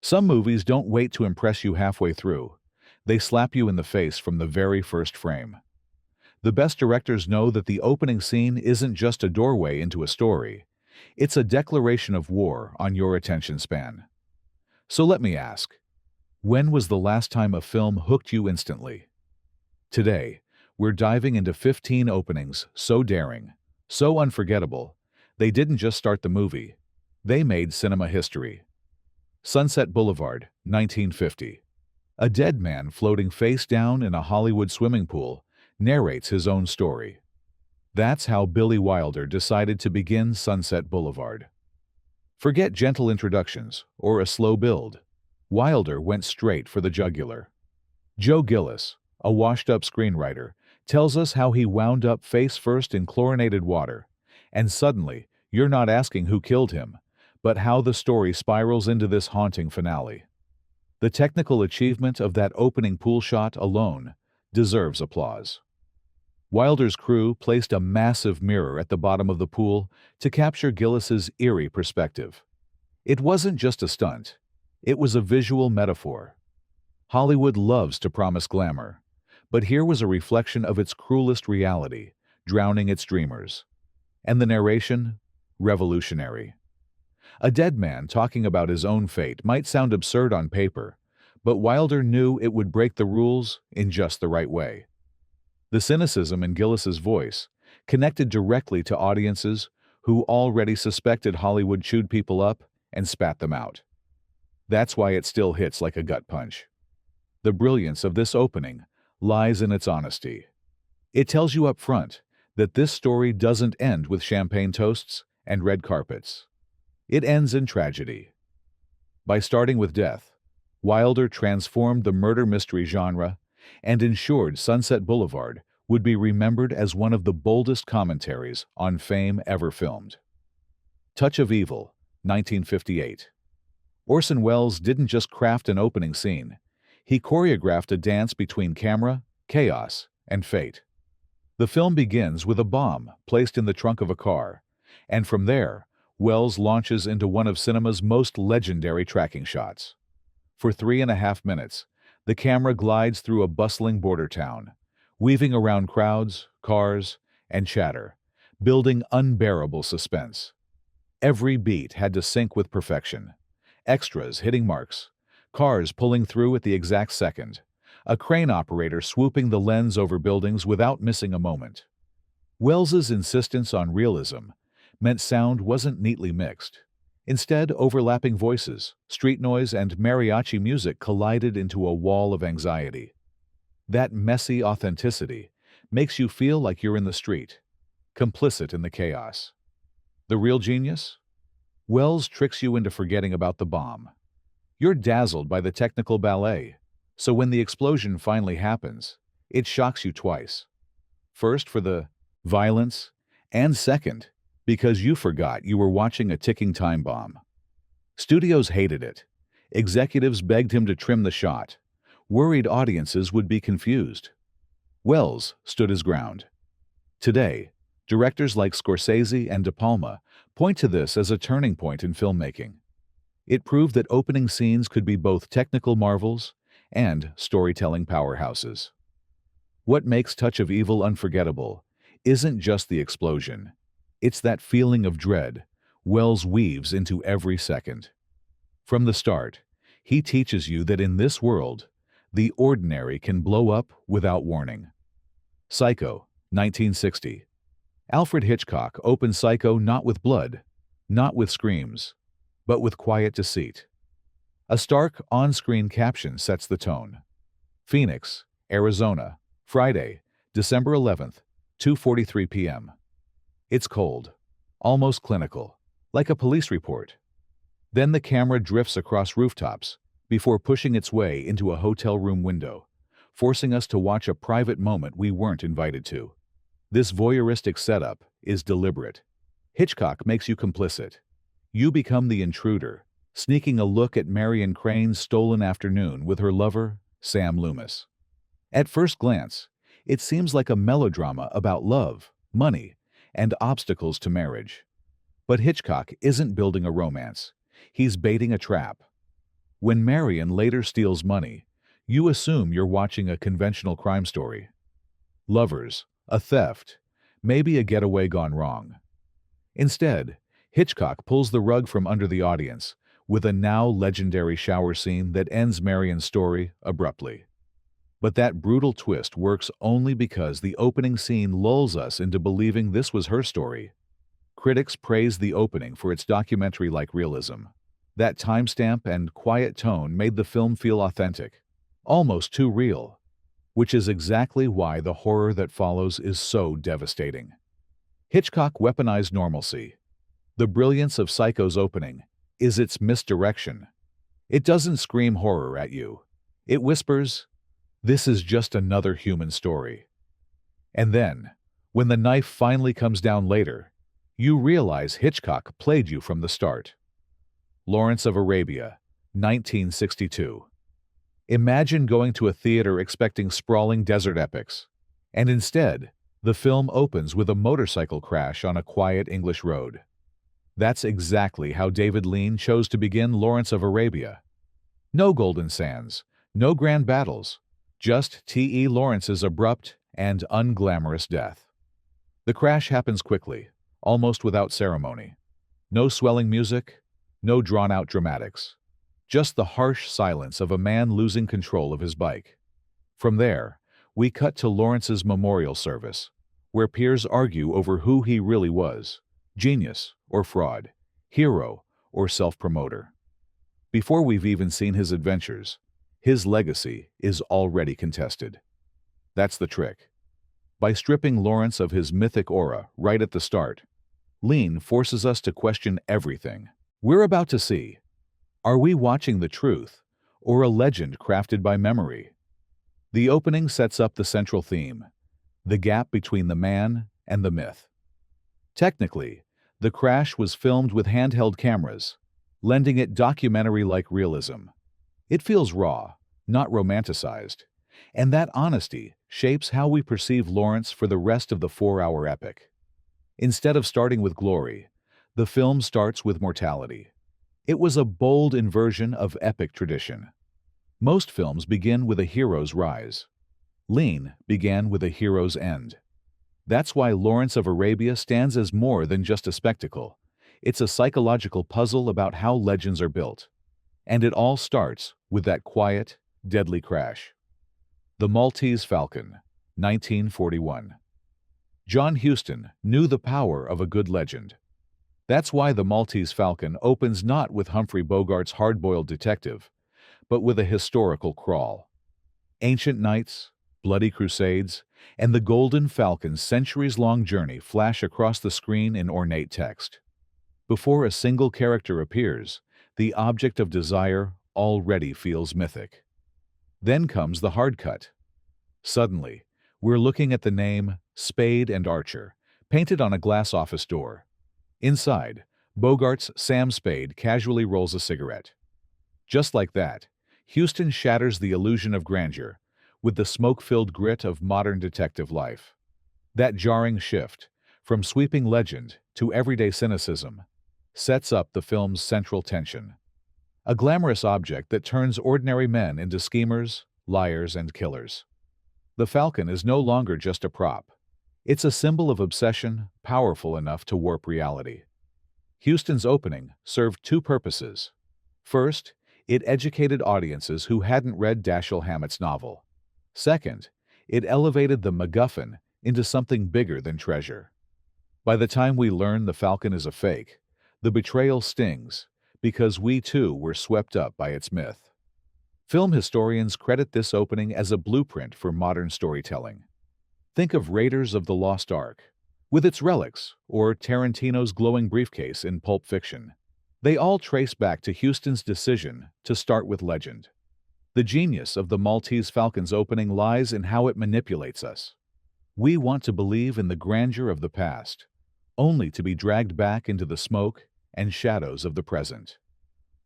Some movies don't wait to impress you halfway through. They slap you in the face from the very first frame. The best directors know that the opening scene isn't just a doorway into a story. It's a declaration of war on your attention span. So let me ask, when was the last time a film hooked you instantly? Today, we're diving into 15 openings so daring, so unforgettable, they didn't just start the movie. They made cinema history. Sunset Boulevard, 1950. A dead man floating face down in a Hollywood swimming pool narrates his own story. That's how Billy Wilder decided to begin Sunset Boulevard. Forget gentle introductions or a slow build. Wilder went straight for the jugular. Joe Gillis, a washed-up screenwriter, tells us how he wound up face first in chlorinated water, and suddenly, you're not asking who killed him, but how the story spirals into this haunting finale. The technical achievement of that opening pool shot alone deserves applause. Wilder's crew placed a massive mirror at the bottom of the pool to capture Gillis's eerie perspective. It wasn't just a stunt, it was a visual metaphor. Hollywood loves to promise glamour, but here was a reflection of its cruelest reality, drowning its dreamers. And the narration? Revolutionary. A dead man talking about his own fate might sound absurd on paper, but Wilder knew it would break the rules in just the right way. The cynicism in Gillis's voice connected directly to audiences who already suspected Hollywood chewed people up and spat them out. That's why it still hits like a gut punch. The brilliance of this opening lies in its honesty. It tells you up front that this story doesn't end with champagne toasts and red carpets. It ends in tragedy. By starting with death, Wilder transformed the murder mystery genre and ensured Sunset Boulevard would be remembered as one of the boldest commentaries on fame ever filmed. Touch of Evil, 1958. Orson Welles didn't just craft an opening scene. He choreographed a dance between camera, chaos, and fate. The film begins with a bomb placed in the trunk of a car, and from there, Welles launches into one of cinema's most legendary tracking shots. For 3.5 minutes, the camera glides through a bustling border town, weaving around crowds, cars, and chatter, building unbearable suspense. Every beat had to sync with perfection. Extras hitting marks, cars pulling through at the exact second, a crane operator swooping the lens over buildings without missing a moment. Welles's insistence on realism meant sound wasn't neatly mixed. Instead, overlapping voices, street noise, and mariachi music collided into a wall of anxiety. That messy authenticity makes you feel like you're in the street, complicit in the chaos. The real genius? Welles tricks you into forgetting about the bomb. You're dazzled by the technical ballet, so when the explosion finally happens, it shocks you twice. First for the violence, and second, because you forgot you were watching a ticking time bomb. Studios hated it. Executives begged him to trim the shot. Worried audiences would be confused. Welles stood his ground. Today, directors like Scorsese and De Palma point to this as a turning point in filmmaking. It proved that opening scenes could be both technical marvels and storytelling powerhouses. What makes Touch of Evil unforgettable isn't just the explosion. It's that feeling of dread Welles weaves into every second. From the start, he teaches you that in this world, the ordinary can blow up without warning. Psycho, 1960. Alfred Hitchcock opened Psycho not with blood, not with screams, but with quiet deceit. A stark on-screen caption sets the tone. Phoenix, Arizona, Friday, December 11th, 2:43 p.m. It's cold, almost clinical, like a police report. Then the camera drifts across rooftops before pushing its way into a hotel room window, forcing us to watch a private moment we weren't invited to. This voyeuristic setup is deliberate. Hitchcock makes you complicit. You become the intruder, sneaking a look at Marion Crane's stolen afternoon with her lover, Sam Loomis. At first glance, it seems like a melodrama about love, money, and obstacles to marriage. But Hitchcock isn't building a romance. He's baiting a trap. When Marion later steals money, you assume you're watching a conventional crime story. Lovers, a theft, maybe a getaway gone wrong. Instead, Hitchcock pulls the rug from under the audience with a now legendary shower scene that ends Marion's story abruptly. But that brutal twist works only because the opening scene lulls us into believing this was her story. Critics praise the opening for its documentary-like realism. That timestamp and quiet tone made the film feel authentic, almost too real, which is exactly why the horror that follows is so devastating. Hitchcock weaponized normalcy. The brilliance of Psycho's opening is its misdirection. It doesn't scream horror at you. It whispers, "This is just another human story." And then, when the knife finally comes down later, you realize Hitchcock played you from the start. Lawrence of Arabia, 1962. Imagine going to a theater expecting sprawling desert epics, and instead, the film opens with a motorcycle crash on a quiet English road. That's exactly how David Lean chose to begin Lawrence of Arabia. No golden sands, no grand battles, just T.E. Lawrence's abrupt and unglamorous death. The crash happens quickly, almost without ceremony. No swelling music, no drawn-out dramatics. Just the harsh silence of a man losing control of his bike. From there, we cut to Lawrence's memorial service, where peers argue over who he really was, genius or fraud, hero or self-promoter. Before we've even seen his adventures, his legacy is already contested. That's the trick. By stripping Lawrence of his mythic aura right at the start, Lean forces us to question everything we're about to see. Are we watching the truth, or a legend crafted by memory? The opening sets up the central theme, the gap between the man and the myth. Technically, the crash was filmed with handheld cameras, lending it documentary-like realism. It feels raw, not romanticized, and that honesty shapes how we perceive Lawrence for the rest of the 4-hour epic. Instead of starting with glory, the film starts with mortality. It was a bold inversion of epic tradition. Most films begin with a hero's rise. Lean began with a hero's end. That's why Lawrence of Arabia stands as more than just a spectacle. It's a psychological puzzle about how legends are built. And it all starts with that quiet, deadly crash. The Maltese Falcon, 1941. John Huston knew the power of a good legend. That's why The Maltese Falcon opens not with Humphrey Bogart's hard-boiled detective, but with a historical crawl. Ancient knights, bloody crusades, and the Golden Falcon's centuries-long journey flash across the screen in ornate text. Before a single character appears, the object of desire already feels mythic. Then comes the hard cut. Suddenly, we're looking at the name Spade and Archer, painted on a glass office door. Inside, Bogart's Sam Spade casually rolls a cigarette. Just like that, Huston shatters the illusion of grandeur with the smoke-filled grit of modern detective life. That jarring shift, from sweeping legend to everyday cynicism, sets up the film's central tension. A glamorous object that turns ordinary men into schemers, liars, and killers. The Falcon is no longer just a prop. It's a symbol of obsession powerful enough to warp reality. Huston's opening served two purposes. First, it educated audiences who hadn't read Dashiell Hammett's novel. Second, it elevated the MacGuffin into something bigger than treasure. By the time we learn the Falcon is a fake, the betrayal stings, because we too were swept up by its myth. Film historians credit this opening as a blueprint for modern storytelling. Think of Raiders of the Lost Ark, with its relics, or Tarantino's glowing briefcase in Pulp Fiction. They all trace back to Huston's decision to start with legend. The genius of the Maltese Falcon's opening lies in how it manipulates us. We want to believe in the grandeur of the past, only to be dragged back into the smoke and shadows of the present.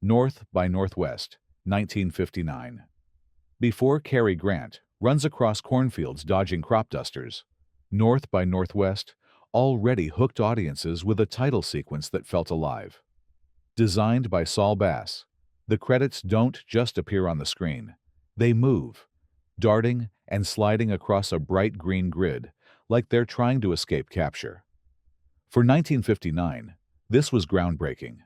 North by Northwest, 1959. Before Cary Grant runs across cornfields dodging crop dusters, North by Northwest already hooked audiences with a title sequence that felt alive. Designed by Saul Bass, The credits don't just appear on the screen. They move, darting and sliding across a bright green grid, like they're trying to escape capture. For 1959, this was groundbreaking.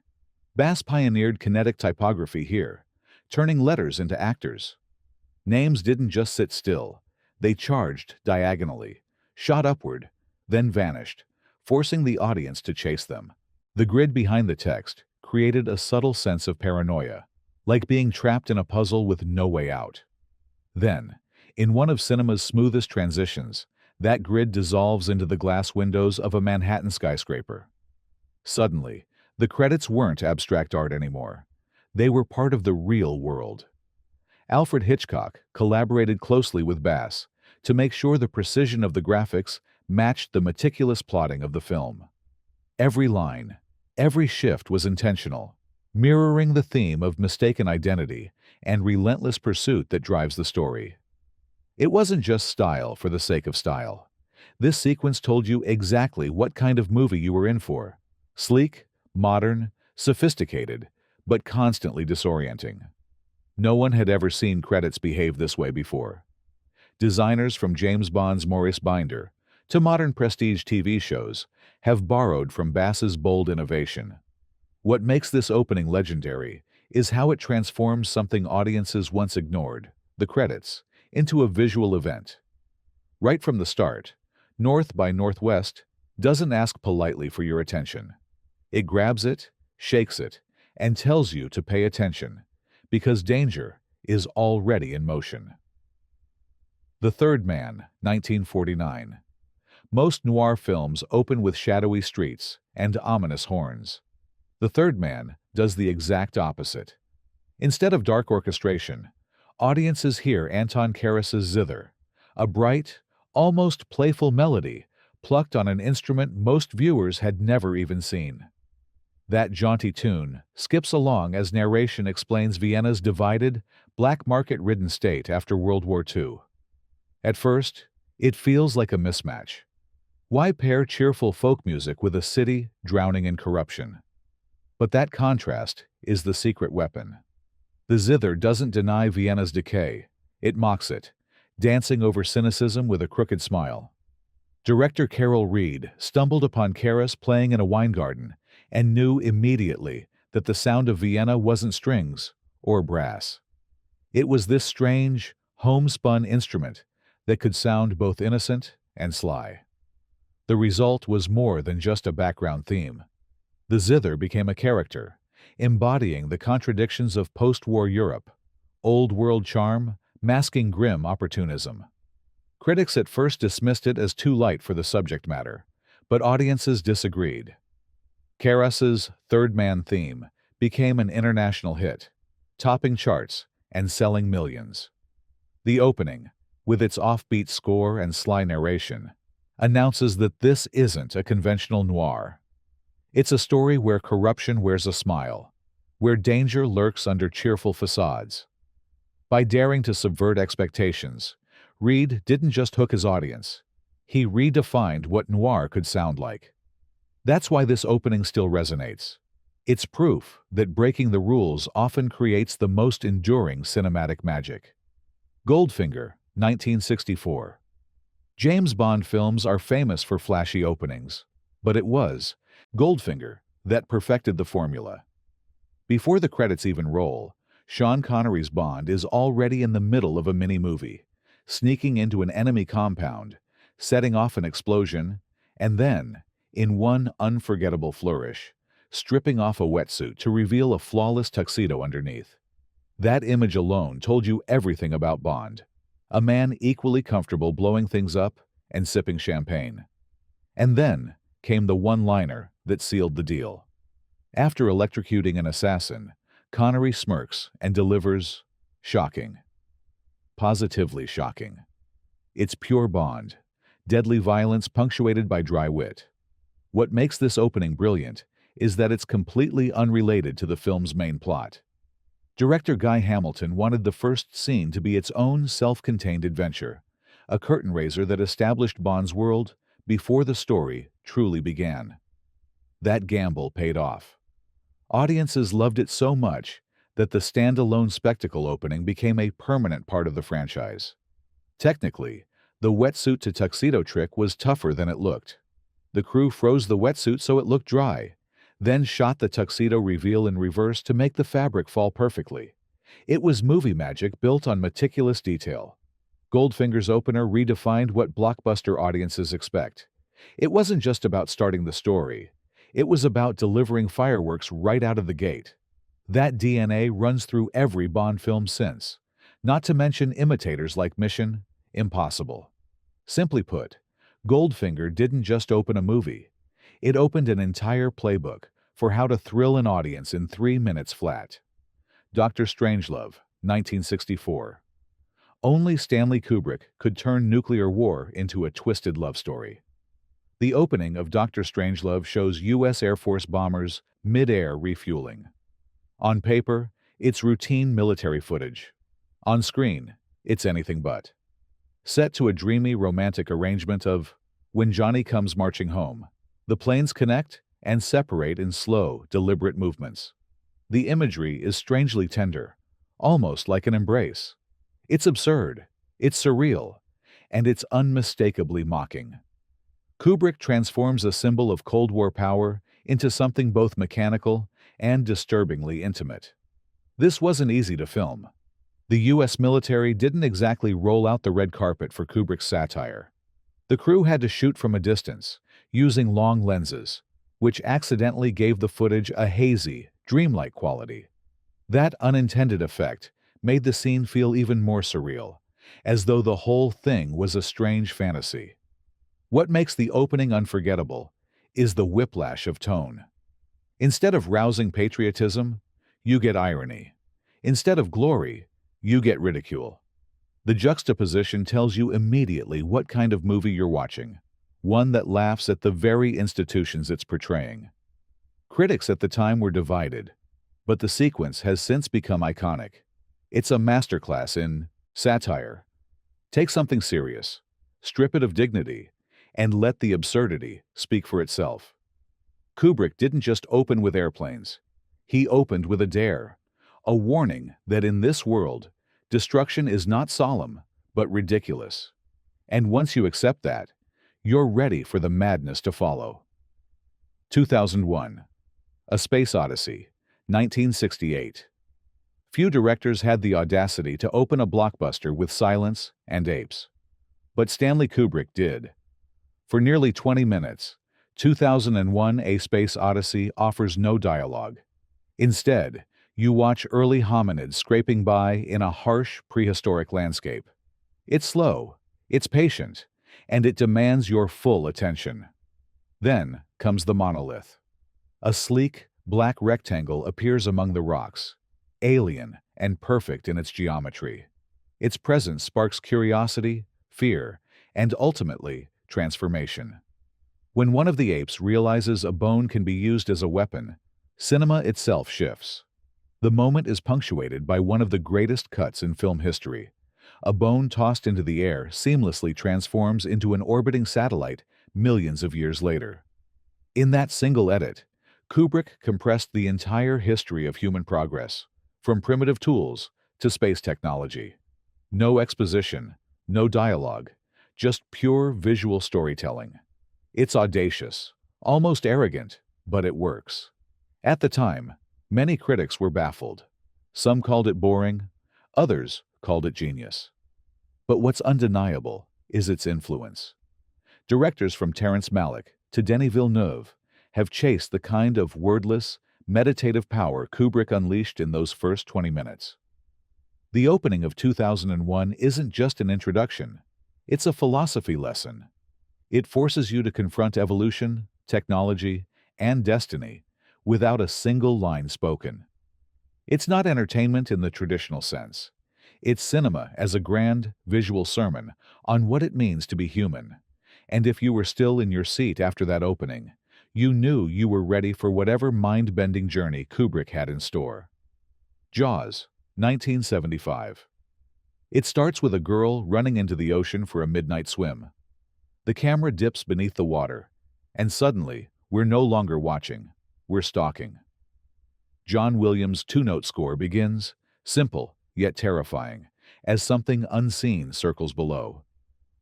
Bass pioneered kinetic typography here, turning letters into actors. Names didn't just sit still. They charged diagonally, shot upward, then vanished, forcing the audience to chase them. The grid behind the text created a subtle sense of paranoia, like being trapped in a puzzle with no way out. Then, in one of cinema's smoothest transitions, that grid dissolves into the glass windows of a Manhattan skyscraper. Suddenly, the credits weren't abstract art anymore. They were part of the real world. Alfred Hitchcock collaborated closely with Bass to make sure the precision of the graphics matched the meticulous plotting of the film. Every line, every shift was intentional, mirroring the theme of mistaken identity and relentless pursuit that drives the story. It wasn't just style for the sake of style. This sequence told you exactly what kind of movie you were in for. Sleek, modern, sophisticated, but constantly disorienting. No one had ever seen credits behave this way before. Designers from James Bond's Maurice Binder to modern prestige TV shows have borrowed from Bass's bold innovation. What makes this opening legendary is how it transforms something audiences once ignored, the credits, into a visual event. Right from the start, North by Northwest doesn't ask politely for your attention. It grabs it, shakes it, and tells you to pay attention, because danger is already in motion. The Third Man, 1949. Most noir films open with shadowy streets and ominous horns. The Third Man does the exact opposite. Instead of dark orchestration, audiences hear Anton Karas's zither, a bright, almost playful melody plucked on an instrument most viewers had never even seen. That jaunty tune skips along as narration explains Vienna's divided, black market-ridden state after World War II. At first, it feels like a mismatch. Why pair cheerful folk music with a city drowning in corruption? But that contrast is the secret weapon. The zither doesn't deny Vienna's decay, it mocks it, dancing over cynicism with a crooked smile. Director Carol Reed stumbled upon Karas playing in a wine garden and knew immediately that the sound of Vienna wasn't strings or brass. It was this strange, homespun instrument that could sound both innocent and sly. The result was more than just a background theme. The zither became a character, embodying the contradictions of post-war Europe, old-world charm masking grim opportunism. Critics at first dismissed it as too light for the subject matter, but audiences disagreed. Karas's Third Man theme became an international hit, topping charts and selling millions. The opening, with its offbeat score and sly narration, announces that this isn't a conventional noir. It's a story where corruption wears a smile, where danger lurks under cheerful facades. By daring to subvert expectations, Reed didn't just hook his audience. He redefined what noir could sound like. That's why this opening still resonates. It's proof that breaking the rules often creates the most enduring cinematic magic. Goldfinger, 1964. James Bond films are famous for flashy openings, but it was Goldfinger that perfected the formula. Before the credits even roll, Sean Connery's Bond is already in the middle of a mini-movie, sneaking into an enemy compound, setting off an explosion, and then, in one unforgettable flourish, stripping off a wetsuit to reveal a flawless tuxedo underneath. That image alone told you everything about Bond, a man equally comfortable blowing things up and sipping champagne. And then came the one-liner that sealed the deal. After electrocuting an assassin, Connery smirks and delivers, "Shocking. Positively shocking." It's pure Bond, deadly violence punctuated by dry wit. What makes this opening brilliant is that it's completely unrelated to the film's main plot. Director Guy Hamilton wanted the first scene to be its own self-contained adventure, a curtain raiser that established Bond's world before the story truly began. That gamble paid off. Audiences loved it so much that the standalone spectacle opening became a permanent part of the franchise. Technically, the wetsuit to tuxedo trick was tougher than it looked. The crew froze the wetsuit so it looked dry, then shot the tuxedo reveal in reverse to make the fabric fall perfectly. It was movie magic built on meticulous detail. Goldfinger's opener redefined what blockbuster audiences expect. It wasn't just about starting the story. It was about delivering fireworks right out of the gate. That DNA runs through every Bond film since, not to mention imitators like Mission Impossible. Simply put, Goldfinger didn't just open a movie. It opened an entire playbook for how to thrill an audience in 3 minutes flat. Dr. Strangelove, 1964. Only Stanley Kubrick could turn nuclear war into a twisted love story. The opening of Dr. Strangelove shows U.S. Air Force bombers mid-air refueling. On paper, it's routine military footage. On screen, it's anything but. Set to a dreamy romantic arrangement of When Johnny Comes Marching Home, the planes connect and separate in slow, deliberate movements. The imagery is strangely tender, almost like an embrace. It's absurd, it's surreal, and it's unmistakably mocking. Kubrick transforms a symbol of Cold War power into something both mechanical and disturbingly intimate. This wasn't easy to film. The U.S. military didn't exactly roll out the red carpet for Kubrick's satire. The crew had to shoot from a distance, using long lenses, which accidentally gave the footage a hazy, dreamlike quality. That unintended effect made the scene feel even more surreal, as though the whole thing was a strange fantasy. What makes the opening unforgettable is the whiplash of tone. Instead of rousing patriotism, you get irony. Instead of glory, you get ridicule. The juxtaposition tells you immediately what kind of movie you're watching, one that laughs at the very institutions it's portraying. Critics at the time were divided, but the sequence has since become iconic. It's a masterclass in satire. Take something serious, strip it of dignity, and let the absurdity speak for itself. Kubrick didn't just open with airplanes. He opened with a dare, a warning that in this world, destruction is not solemn, but ridiculous. And once you accept that, you're ready for the madness to follow. 2001. A Space Odyssey, 1968. Few directors had the audacity to open a blockbuster with silence and apes. But Stanley Kubrick did. For nearly 20 minutes, 2001 A Space Odyssey offers no dialogue. Instead, you watch early hominids scraping by in a harsh, prehistoric landscape. It's slow, it's patient, and it demands your full attention. Then comes the monolith. A sleek, black rectangle appears among the rocks, alien and perfect in its geometry. Its presence sparks curiosity, fear, and ultimately, transformation. When one of the apes realizes a bone can be used as a weapon, cinema itself shifts. The moment is punctuated by one of the greatest cuts in film history. A bone tossed into the air seamlessly transforms into an orbiting satellite millions of years later. In that single edit, Kubrick compressed the entire history of human progress, from primitive tools to space technology. No exposition, no dialogue, just pure visual storytelling. It's audacious, almost arrogant, but it works. At the time, many critics were baffled. Some called it boring, others called it genius. But what's undeniable is its influence. Directors from Terrence Malick to Denis Villeneuve have chased the kind of wordless, meditative power Kubrick unleashed in those first 20 minutes. The opening of 2001 isn't just an introduction, it's a philosophy lesson. It forces you to confront evolution, technology, and destiny without a single line spoken. It's not entertainment in the traditional sense. It's cinema as a grand, visual sermon on what it means to be human. And if you were still in your seat after that opening, you knew you were ready for whatever mind-bending journey Kubrick had in store. Jaws, 1975. It starts with a girl running into the ocean for a midnight swim. The camera dips beneath the water, and suddenly, we're no longer watching, we're stalking. John Williams' two-note score begins, simple yet terrifying, as something unseen circles below.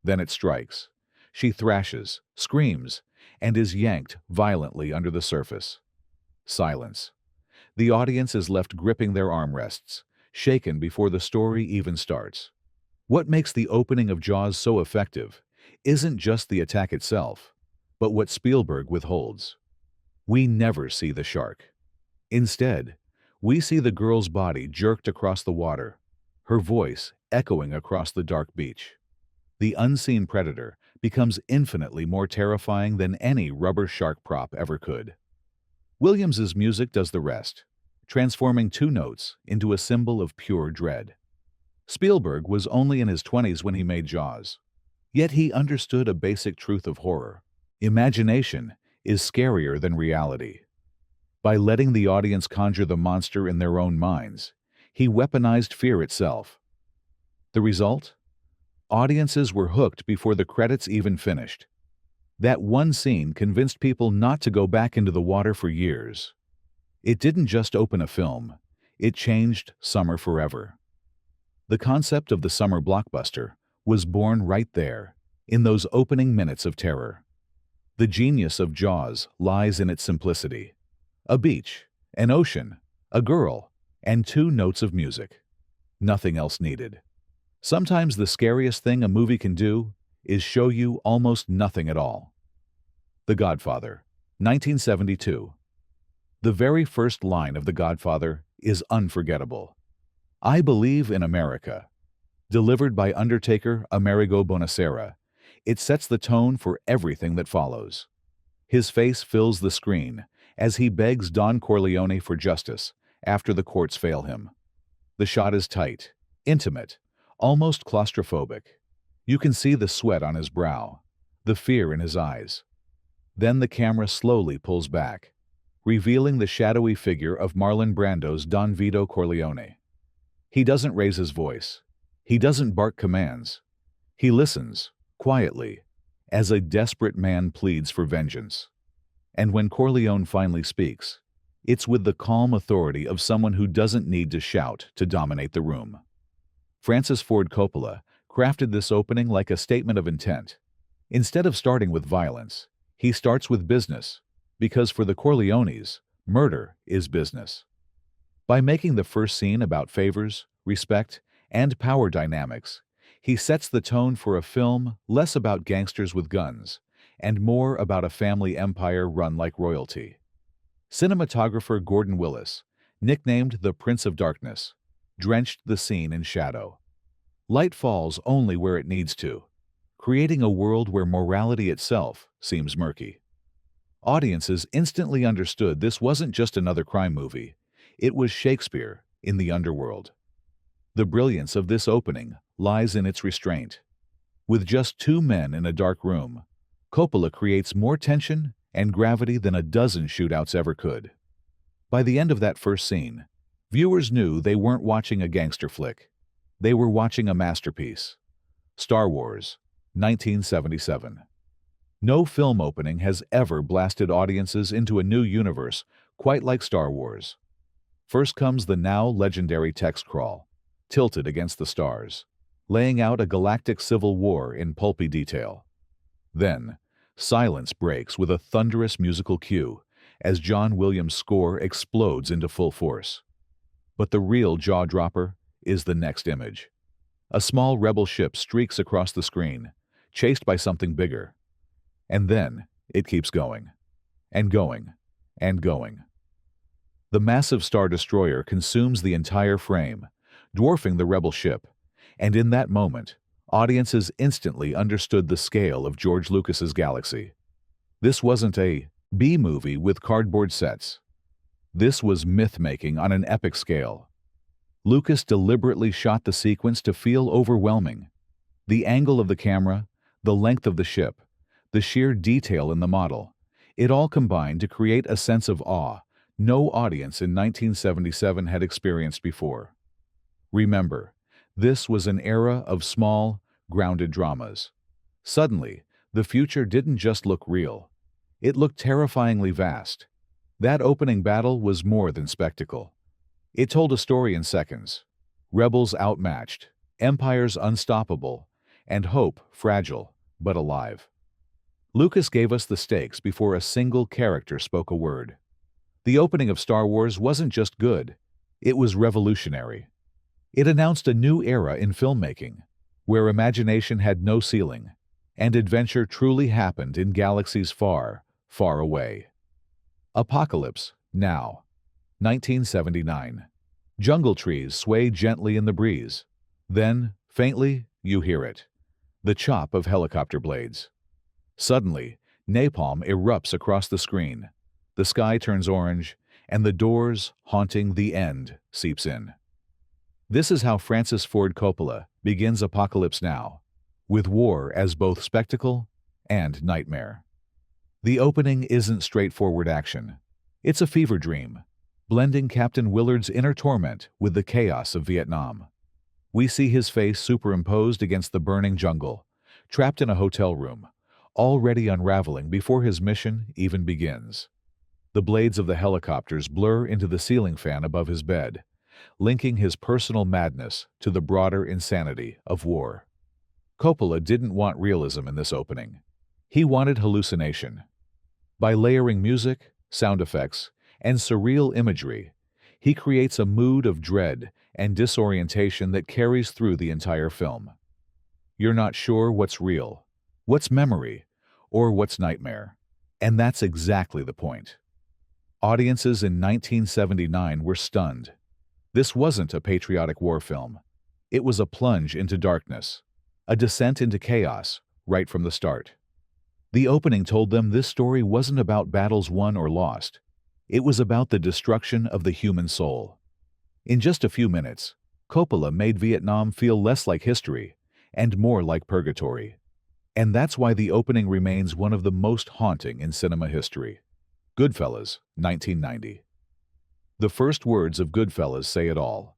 Then it strikes. She thrashes, screams, and is yanked violently under the surface. Silence. The audience is left gripping their armrests, shaken before the story even starts. What makes the opening of Jaws so effective isn't just the attack itself, but what Spielberg withholds. We never see the shark. Instead, we see the girl's body jerked across the water, her voice echoing across the dark beach. The unseen predator becomes infinitely more terrifying than any rubber shark prop ever could. Williams's music does the rest, transforming two notes into a symbol of pure dread. Spielberg was only in his 20s when he made Jaws. Yet he understood a basic truth of horror. Imagination is scarier than reality. By letting the audience conjure the monster in their own minds, he weaponized fear itself. The result? Audiences were hooked before the credits even finished. That one scene convinced people not to go back into the water for years. It didn't just open a film, it changed summer forever. The concept of the summer blockbuster was born right there, in those opening minutes of terror. The genius of Jaws lies in its simplicity. A beach, an ocean, a girl, and two notes of music. Nothing else needed. Sometimes the scariest thing a movie can do is show you almost nothing at all. The Godfather, 1972. The very first line of The Godfather is unforgettable. "I believe in America." Delivered by Undertaker Amerigo Bonacera, it sets the tone for everything that follows. His face fills the screen as he begs Don Corleone for justice after the courts fail him. The shot is tight, intimate, almost claustrophobic. You can see the sweat on his brow, the fear in his eyes. Then the camera slowly pulls back, revealing the shadowy figure of Marlon Brando's Don Vito Corleone. He doesn't raise his voice. He doesn't bark commands. He listens, quietly, as a desperate man pleads for vengeance. And when Corleone finally speaks, it's with the calm authority of someone who doesn't need to shout to dominate the room. Francis Ford Coppola crafted this opening like a statement of intent. Instead of starting with violence, he starts with business, because for the Corleones, murder is business. By making the first scene about favors, respect, and power dynamics, he sets the tone for a film less about gangsters with guns and more about a family empire run like royalty. Cinematographer Gordon Willis, nicknamed the Prince of Darkness, drenched the scene in shadow. Light falls only where it needs to, creating a world where morality itself seems murky. Audiences instantly understood this wasn't just another crime movie, it was Shakespeare in the underworld. The brilliance of this opening lies in its restraint. With just two men in a dark room, Coppola creates more tension and gravity than a dozen shootouts ever could. By the end of that first scene, viewers knew they weren't watching a gangster flick. They were watching a masterpiece. Star Wars, 1977. No film opening has ever blasted audiences into a new universe quite like Star Wars. First comes the now legendary text crawl, tilted against the stars, laying out a galactic civil war in pulpy detail. Then, silence breaks with a thunderous musical cue as John Williams' score explodes into full force. But the real jaw-dropper is the next image. A small rebel ship streaks across the screen, chased by something bigger. And then it keeps going, and going, and going. The massive Star Destroyer consumes the entire frame, dwarfing the rebel ship, and in that moment, audiences instantly understood the scale of George Lucas's galaxy. This wasn't a B-movie with cardboard sets. This was myth-making on an epic scale. Lucas deliberately shot the sequence to feel overwhelming. The angle of the camera, the length of the ship, the sheer detail in the model, it all combined to create a sense of awe no audience in 1977 had experienced before. Remember, this was an era of small, grounded dramas. Suddenly, the future didn't just look real. It looked terrifyingly vast. That opening battle was more than spectacle. It told a story in seconds. Rebels outmatched, empires unstoppable, and hope fragile but alive. Lucas gave us the stakes before a single character spoke a word. The opening of Star Wars wasn't just good, it was revolutionary. It announced a new era in filmmaking, where imagination had no ceiling, and adventure truly happened in galaxies far, far away. Apocalypse Now, 1979. Jungle trees sway gently in the breeze. Then, faintly, you hear it. The chop of helicopter blades. Suddenly, napalm erupts across the screen. The sky turns orange, and the doors, haunting the end, seeps in. This is how Francis Ford Coppola begins Apocalypse Now, with war as both spectacle and nightmare. The opening isn't straightforward action. It's a fever dream, blending Captain Willard's inner torment with the chaos of Vietnam. We see his face superimposed against the burning jungle, trapped in a hotel room, already unraveling before his mission even begins. The blades of the helicopters blur into the ceiling fan above his bed, linking his personal madness to the broader insanity of war. Coppola didn't want realism in this opening. He wanted hallucination. By layering music, sound effects, and surreal imagery, he creates a mood of dread and disorientation that carries through the entire film. You're not sure what's real, what's memory, or what's nightmare. And that's exactly the point. Audiences in 1979 were stunned. This wasn't a patriotic war film. It was a plunge into darkness, a descent into chaos right from the start. The opening told them this story wasn't about battles won or lost. It was about the destruction of the human soul. In just a few minutes, Coppola made Vietnam feel less like history and more like purgatory. And that's why the opening remains one of the most haunting in cinema history. Goodfellas, 1990. The first words of Goodfellas say it all.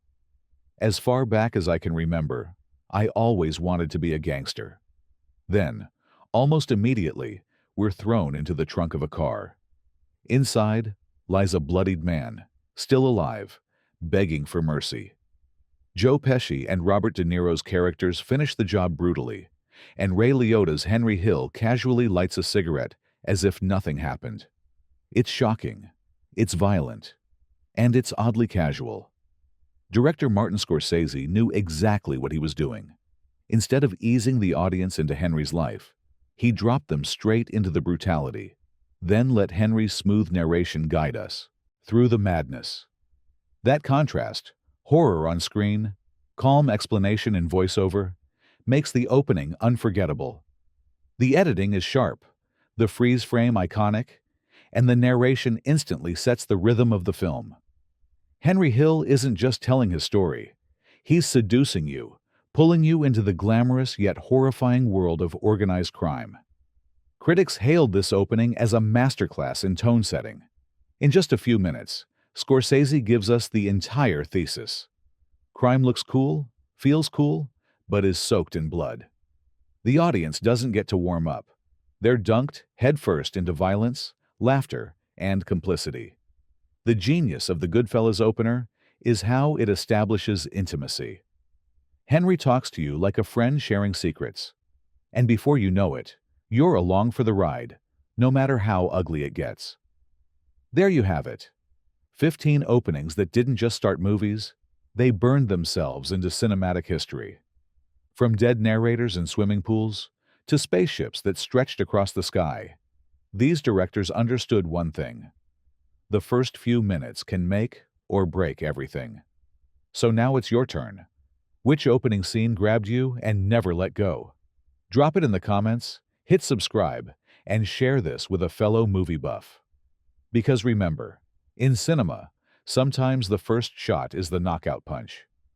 As far back as I can remember, I always wanted to be a gangster. Then, almost immediately, we're thrown into the trunk of a car. Inside lies a bloodied man, still alive, begging for mercy. Joe Pesci and Robert De Niro's characters finish the job brutally, and Ray Liotta's Henry Hill casually lights a cigarette as if nothing happened. It's shocking, it's violent, and it's oddly casual. Director Martin Scorsese knew exactly what he was doing. Instead of easing the audience into Henry's life, he dropped them straight into the brutality, then let Henry's smooth narration guide us through the madness. That contrast, horror on screen, calm explanation in voiceover, makes the opening unforgettable. The editing is sharp, the freeze frame iconic, and the narration instantly sets the rhythm of the film. Henry Hill isn't just telling his story. He's seducing you, pulling you into the glamorous yet horrifying world of organized crime. Critics hailed this opening as a masterclass in tone setting. In just a few minutes, Scorsese gives us the entire thesis. Crime looks cool, feels cool, but is soaked in blood. The audience doesn't get to warm up. They're dunked headfirst into violence, laughter, and complicity. The genius of the Goodfellas opener is how it establishes intimacy. Henry talks to you like a friend sharing secrets. And before you know it, you're along for the ride, no matter how ugly it gets. There you have it. 15 openings that didn't just start movies, they burned themselves into cinematic history. From dead narrators in swimming pools to spaceships that stretched across the sky, these directors understood one thing. The first few minutes can make or break everything. So now it's your turn. Which opening scene grabbed you and never let go? Drop it in the comments, hit subscribe, and share this with a fellow movie buff. Because remember, in cinema, sometimes the first shot is the knockout punch.